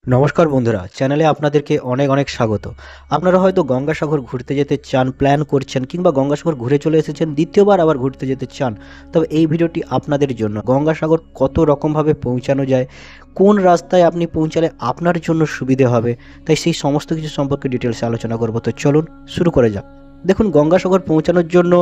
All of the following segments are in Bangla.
নমস্কার বন্ধুরা, চ্যানেলে আপনাদেরকে অনেক অনেক স্বাগত। আপনারা হয়তো গঙ্গাসাগর ঘুরতে যেতে চান, প্ল্যান করছেন, কিংবা গঙ্গাসাগর ঘুরে চলে এসেছেন, দ্বিতীয়বার আবার ঘুরতে যেতে চান। তবে এই ভিডিওটি আপনাদের জন্য। গঙ্গাসাগর কত রকমভাবে পৌঁছানো যায়, কোন রাস্তায় আপনি পৌঁছালে আপনার জন্য সুবিধে হবে, তাই সেই সমস্ত কিছু সম্পর্কে ডিটেলসে আলোচনা করব। তো চলুন শুরু করে যাক। দেখুন, গঙ্গাসাগর পৌঁছানোর জন্য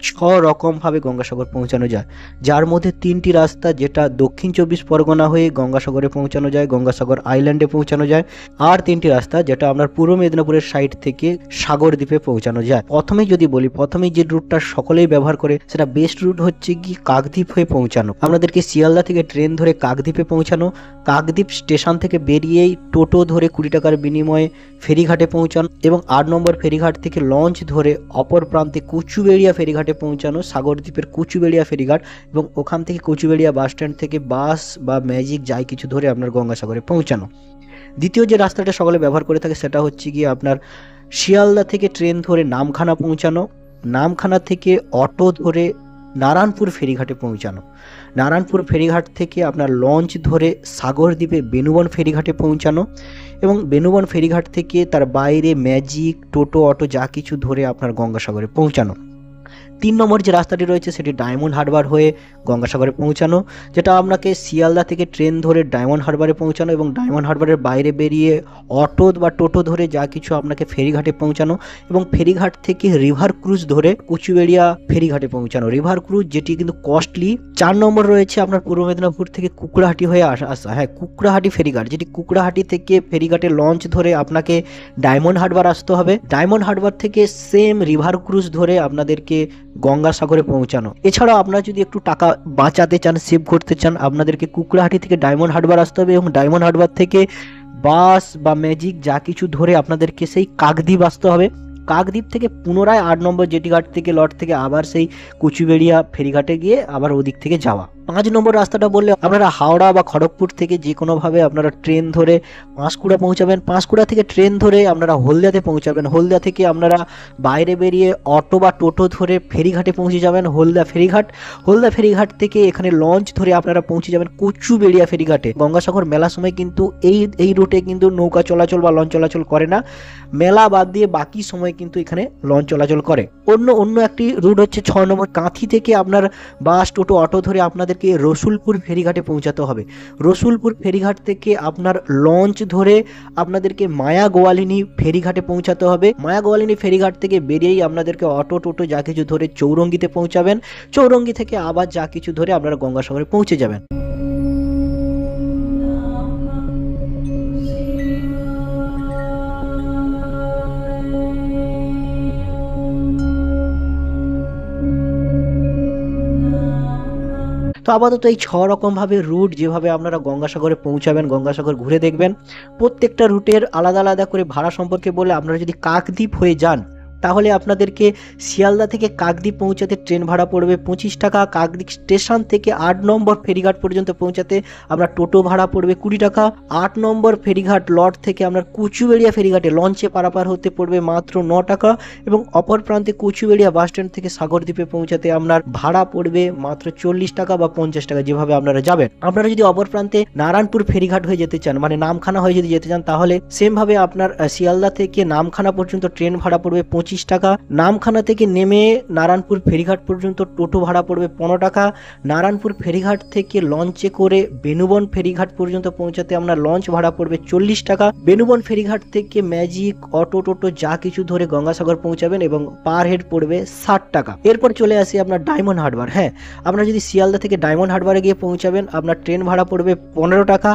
6 রকমভাবে গঙ্গাসাগর পৌঁছানো যায়, যার মধ্যে 3টি রাস্তা, যেটা দক্ষিণ 24 পরগনা হয়ে গঙ্গাসাগরে পৌঁছানো যায়, গঙ্গাসাগর আইল্যান্ডে পৌঁছানো যায়। আর 3টি রাস্তা, যেটা আপনার পূর্ব মেদিনীপুরের সাইড থেকে সাগরদ্বীপে পৌঁছানো যায়। প্রথমেই যদি বলি, প্রথমেই যে রুটটা সকলেই ব্যবহার করে, সেটা বেস্ট রুট হচ্ছে কি কাকদ্বীপ হয়ে পৌঁছানো। আপনাদেরকে শিয়ালদা থেকে ট্রেন ধরে কাকদ্বীপে পৌঁছানো, কাকদ্বীপ স্টেশন থেকে বেরিয়েই টোটো ধরে 20 টাকার বিনিময়ে ফেরিঘাটে পৌঁছানো, এবং 8 নম্বর ফেরিঘাট থেকে লঞ্চ ধরে অপর প্রান্তে কচুবেড়িয়া ফেরিঘাটে পৌঁছানো, সাগরদ্বীপের কচুবেড়িয়া ফেরিঘাট, এবং ওখান থেকে কচুবেড়িয়া বাস স্ট্যান্ড থেকে বাস বা ম্যাজিক যাই কিছু ধরে আপনার গঙ্গাসাগরে পৌঁছানো। দ্বিতীয় যে রাস্তাটা সকলে ব্যবহার করে থাকে, সেটা হচ্ছে গিয়ে আপনার শিয়ালদা থেকে ট্রেন ধরে নামখানা পৌঁছানো, নামখানা থেকে অটো ধরে নারায়ণপুর ফেরিঘাটে পৌঁছানো, নারায়ণপুর ফেরিঘাট থেকে আপনার লঞ্চ ধরে সাগরদ্বীপে বেনুবন ফেরিঘাটে পৌঁছানো, এবং বেনুবন ফেরিঘাট থেকে তার বাইরে ম্যাজিক, টোটো, অটো যা কিছু ধরে আপনার গঙ্গাসাগরে পৌঁছানো। 3 নম্বর যে রাস্তাটি রয়েছে, সেটি ডায়মন্ড হারবার হয়ে গঙ্গাসাগরে পৌঁছানো, যেটা আপনাকে শিয়ালদা থেকে ট্রেন ধরে ডায়মন্ড হারবারে পৌঁছানো, এবং ডায়মন্ড হারবারের বাইরে বেরিয়ে অটো বা টোটো ধরে যা কিছু আপনাকে ফেরিঘাটে পৌঁছানো, এবং ফেরিঘাট থেকে রিভার ক্রুজ ধরে কচুবেড়িয়া ফেরিঘাটে পৌঁছানো। রিভার ক্রুজ যেটি কিন্তু কস্টলি। 4 নম্বর রয়েছে আপনার পূর্ব মেদিনীপুর থেকে কুকড়াহাটি হয়ে আসা, হ্যাঁ, কুকড়াহাটি ফেরিঘাট, যেটি কুকড়াহাটি থেকে ফেরিঘাটে লঞ্চ ধরে আপনাকে ডায়মন্ড হারবার আসতে হবে। ডায়মন্ড হারবার থেকে সেম রিভার ক্রুজ ধরে আপনাদেরকে গঙ্গাসাগরে পৌঁছানো। এছাড়াও আপনারা যদি একটু টাকা বাঁচাতে চান, সেভ করতে চান, আপনাদেরকে কুকড়াহাটি থেকে ডায়মন্ড হারবার আসতে হবে, এবং ডায়মন্ড হারবার থেকে বাস বা ম্যাজিক যা কিছু ধরে আপনাদেরকে সেই কাকদ্বীপ আসতে হবে। কাকদ্বীপ থেকে পুনরায় 8 নম্বর জেটি ঘাট থেকে লট থেকে আবার সেই কচুবেড়িয়া ফেরিঘাটে গিয়ে আবার ওদিক থেকে যাওয়া। 5 নম্বর রাস্তাটা বললে, আপনারা হাওড়া বা খড়গপুর থেকে যে কোনোভাবে আপনারা ট্রেন ধরে পাঁশকুড়া পৌঁছাবেন, পাঁশকুড়া থেকে ট্রেন ধরে আপনারা হলদিয়াতে পৌঁছাবেন, হলদিয়া থেকে আপনারা বাইরে বেরিয়ে অটো বা টোটো ধরে ফেরিঘাটে পৌঁছে যাবেন হলদিয়া ফেরিঘাট। হলদিয়া ফেরিঘাট থেকে এখানে লঞ্চ ধরে আপনারা পৌঁছে যাবেন কচুবেড়িয়া ফেরিঘাটে। গঙ্গাসাগর মেলার সময় কিন্তু এই রুটে কিন্তু নৌকা চলাচল বা লঞ্চ চলাচল করে না, মেলা বাদ দিয়ে বাকি সময় কিন্তু এখানে লঞ্চ চলাচল করে। অন্য একটি রুট হচ্ছে 6 নম্বর, কাঁথি থেকে আপনার বাস, টোটো, অটো ধরে আপনাদেরকে রসুলপুর ফেরিঘাটে পৌঁছাতে হবে। রসুলপুর ফেরিঘাট থেকে আপনার লঞ্চ ধরে আপনাদেরকে মায়া গোয়ালিনী ফেরিঘাটে পৌঁছাতে হবে। মায়া গোয়ালিনী ফেরিঘাট থেকে বেরিয়েই আপনাদেরকে অটো টোটো যা কিছু ধরে চৌরঙ্গিতে পৌঁছাবেন। চৌরঙ্গি থেকে আবার যা কিছু ধরে আপনারা গঙ্গাসাগরে পৌঁছে যাবেন। তো আপাতত এই 6 রকমভাবে রুট, যেভাবে আপনারা গঙ্গাসাগরে পৌঁছাবেন, গঙ্গাসাগর ঘুরে দেখবেন। প্রত্যেকটা রুটের আলাদা আলাদা করে ভাড়া সম্পর্কে বলে, আপনারা যদি কাকদ্বীপ হয়ে যান, তাহলে আপনাদেরকে শিয়ালদা থেকে কাকদ্বীপ পৌঁছাতে ট্রেন ভাড়া পড়বে 25 টাকা। কাকদ্বীপ স্টেশন থেকে 8 নম্বর ফেরিঘাট পর্যন্ত পৌঁছাতে আপনার টোটো ভাড়া পড়বে 20 টাকা। 8 নম্বর ফেরিঘাট লট থেকে আপনার কচুবেড়িয়া ফেরিঘাটে লঞ্চে পারাপার হতে পড়বে মাত্র 9 টাকা, এবং অপর প্রান্তে কচুবেড়িয়া বাস স্ট্যান্ড থেকে সাগরদ্বীপে পৌঁছাতে আপনার ভাড়া পড়বে মাত্র 40 টাকা বা 50 টাকা, যেভাবে আপনারা যাবেন। আপনারা যদি অপর প্রান্তে নারায়ণপুর ফেরিঘাট হয়ে যেতে চান, মানে নামখানা হয়ে যদি যেতে চান, তাহলে সেম ভাবে আপনার শিয়ালদা থেকে নামখানা পর্যন্ত ট্রেন ভাড়া পড়বে 25 টাকা। নামখানা থেকে নেমে নারায়ণপুর ফেরিঘাট পর্যন্ত টোটো ভাড়া পড়বে 15 টাকা। নারায়ণপুর ফেরিঘাট থেকে লঞ্চে করে বেনুবন ফেরিঘাট পর্যন্ত পৌঁছাতে আপনার লঞ্চ ভাড়া পড়বে 40 টাকা। বেনুবন ফেরিঘাট থেকে ম্যাজিক, অটো টোটো যা কিছু ধরে গঙ্গাসাগর পৌঁছাবেন, এবং পার হেড পড়বে 60 টাকা। এরপর চলে আসি আপনার ডায়মন্ড হারবার। হ্যাঁ, আপনারা যদি শিয়ালদা থেকে ডায়মন্ড হারবারে গিয়ে পৌঁছাবেন, আপনার ট্রেন ভাড়া পড়বে 15 টাকা।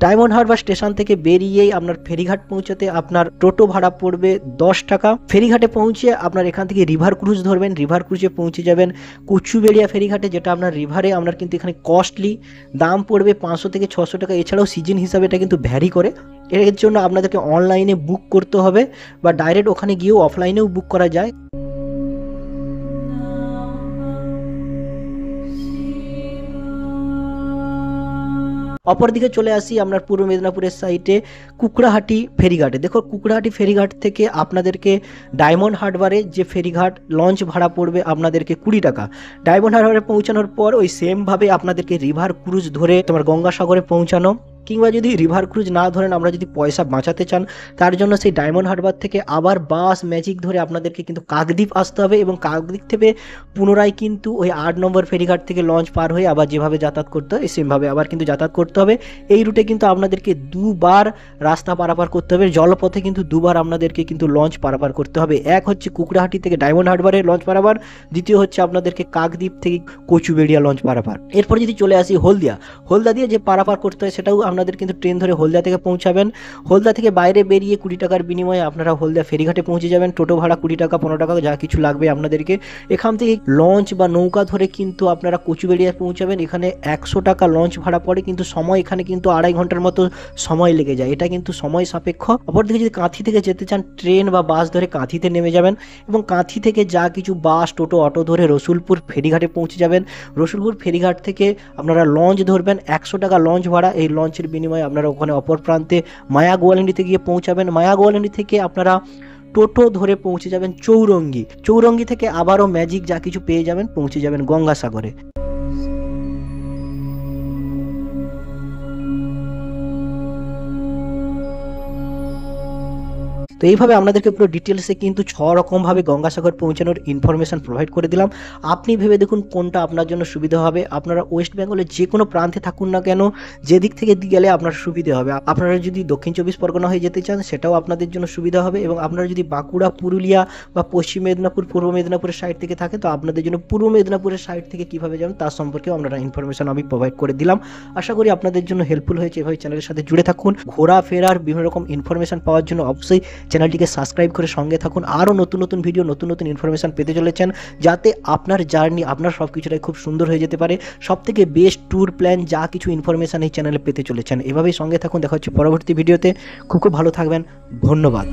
ডায়মন্ড হারবার স্টেশন থেকে বেরিয়েই আপনার ফেরিঘাট পৌঁছাতে আপনার টোটো ভাড়া পড়বে 10 টাকা। ফেরিঘাটে পৌঁছে আপনার এখান থেকে রিভার ক্রুজ ধরবেন, রিভার ক্রুজে পৌঁছে যাবেন কচুবেড়িয়া ফেরিঘাটে, যেটা আপনার রিভারে আপনার কিন্তু এখানে কস্টলি, দাম পড়বে 500 থেকে 600 টাকা। এছাড়াও সিজন হিসাবে এটা কিন্তু ভ্যারি করে, এর জন্য আপনাদেরকে অনলাইনে বুক করতে হবে, বা ডাইরেক্ট ওখানে গিয়েও অফলাইনেও বুক করা যায়। অপরদিকে চলে আসি আপনার পূর্ব মেদিনীপুরের সাইডে কুকড়াহাটি ফেরিঘাটে। দেখো, কুকড়াহাটি ফেরিঘাট থেকে আপনাদেরকে ডায়মন্ড হারবারে যে ফেরিঘাট লঞ্চ ভাড়া পড়বে আপনাদেরকে 20 টাকা। ডায়মন্ড হারবারে পৌঁছানোর পর ওই সেম ভাবে আপনাদেরকে রিভার ক্রুজ ধরে তোমার গঙ্গাসাগরে পৌঁছানো, কিংবা যদি রিভার ক্রুজ না ধরেন, আমরা যদি পয়সা বাঁচাতে চান, তার জন্য সেই ডায়মন্ড হারবার থেকে আবার বাস ম্যাজিক ধরে আপনাদেরকে কিন্তু কাকদ্বীপ আসতে হবে এবং কাকদ্বীপ থেকে পুনরায় কিন্তু ওই 8 নম্বর ফেরিঘাট থেকে লঞ্চ পার হয়ে আবার যেভাবে যাতায়াত করতে হয় সেমভাবে আবার কিন্তু যাতায়াত করতে হবে। এই রুটে কিন্তু আপনাদেরকে দুবার রাস্তা পারাপার করতে হবে, জলপথে কিন্তু দুবার আপনাদেরকে কিন্তু লঞ্চ পারাপার করতে হবে। এক হচ্ছে কুকড়াহাটি থেকে ডায়মন্ড হারবারে লঞ্চ পারাপার, দ্বিতীয় হচ্ছে আপনাদেরকে কাকদ্বীপ থেকে কচুবেড়িয়া লঞ্চ পারাপার। এরপর যদি চলে আসি হলদিয়া দিয়ে যে পারাপার করতে হয় সেটাও আপনাদের কিন্তু ট্রেন ধরে হলদিয়া থেকে পৌঁছাবেন। হলদিয়া থেকে বাইরে বেরিয়ে 20 টাকার বিনিময়ে আপনারা হলদিয়া ফেরিঘাটে পৌঁছে যাবেন। টোটো ভাড়া 20 টাকা 15 টাকা যা কিছু লাগবে আপনাদেরকে। এখান থেকে লঞ্চ বা নৌকা ধরে কিন্তু আপনারা কচুবেড়িয়া পৌঁছাবেন। এখানে 100 টাকা লঞ্চ ভাড়া পড়ে, কিন্তু সময় এখানে কিন্তু 2.5 ঘন্টার মতো সময় লেগে যায়, এটা কিন্তু সময় সাপেক্ষ। অপরদিকে যদি কাঁথি থেকে যেতে চান, ট্রেন বা বাস ধরে কাঁথিতে নেমে যাবেন এবং কাঁথি থেকে যা কিছু বাস টোটো অটো ধরে রসুলপুর ফেরিঘাটে পৌঁছে যাবেন। রসুলপুর ফেরিঘাট থেকে আপনারা লঞ্চ ধরবেন, 100 টাকা লঞ্চ ভাড়া। এই লঞ্চের বিনিময়ে আপনারা ওখানে অপর প্রান্তে মায়া গোয়ালিন্ডিতে গিয়ে পৌঁছাবেন। মায়া গোয়ালিন্ডি থেকে আপনারা টোটো ধরে পৌঁছে যাবেন চৌরঙ্গি থেকে আবারও ম্যাজিক যা কিছু পেয়ে যাবেন, পৌঁছে যাবেন গঙ্গাসাগরে। তো এইভাবে আপনাদেরকে পুরো ডিটেলসে কিন্তু 6 রকমভাবে গঙ্গাসাগর পৌঁছানোর ইনফরমেশন প্রোভাইড করে দিলাম। আপনি ভেবে দেখুন কোনটা আপনার জন্য সুবিধা হবে। আপনারা ওয়েস্ট বেঙ্গলের যে কোনো প্রান্তে থাকুন না কেন, যে দিক থেকে গেলে আপনার সুবিধা হবে। আপনারা যদি দক্ষিণ 24 পরগনা হয়ে যেতে চান, সেটাও আপনাদের জন্য সুবিধা হবে। এবং আপনারা যদি বাঁকুড়া, পুরুলিয়া বা পশ্চিম মেদিনীপুর, পূর্ব মেদিনীপুরের সাইড থেকে থাকে, তো আপনাদের জন্য পূর্ব মেদিনীপুরের সাইড থেকে কীভাবে যাবেন তার সম্পর্কেও আপনারা ইনফরমেশন আমি প্রোভাইড করে দিলাম। আশা করি আপনাদের জন্য হেল্পফুল হয়েছে। এভাবে চ্যানেলের সাথে জুড়ে থাকুন। ঘোরাফেরার বিভিন্ন রকম ইনফরমেশন পাওয়ার জন্য অবশ্যই চ্যানেলটিকে সাবস্ক্রাইব করে সঙ্গে থাকুন। আরও নতুন ভিডিও, নতুন ইনফরমেশন পেতে চলেছেন, যাতে আপনার জার্নি, আপনার সব কিছুটাই খুব সুন্দর হয়ে যেতে পারে। সবথেকে বেস্ট ট্যুর প্ল্যান যা কিছু ইনফরমেশন এই চ্যানেলে পেতে চলেছেন। এভাবেই সঙ্গে থাকুন। দেখা হচ্ছে পরবর্তী ভিডিওতে। খুব ভালো থাকবেন। ধন্যবাদ।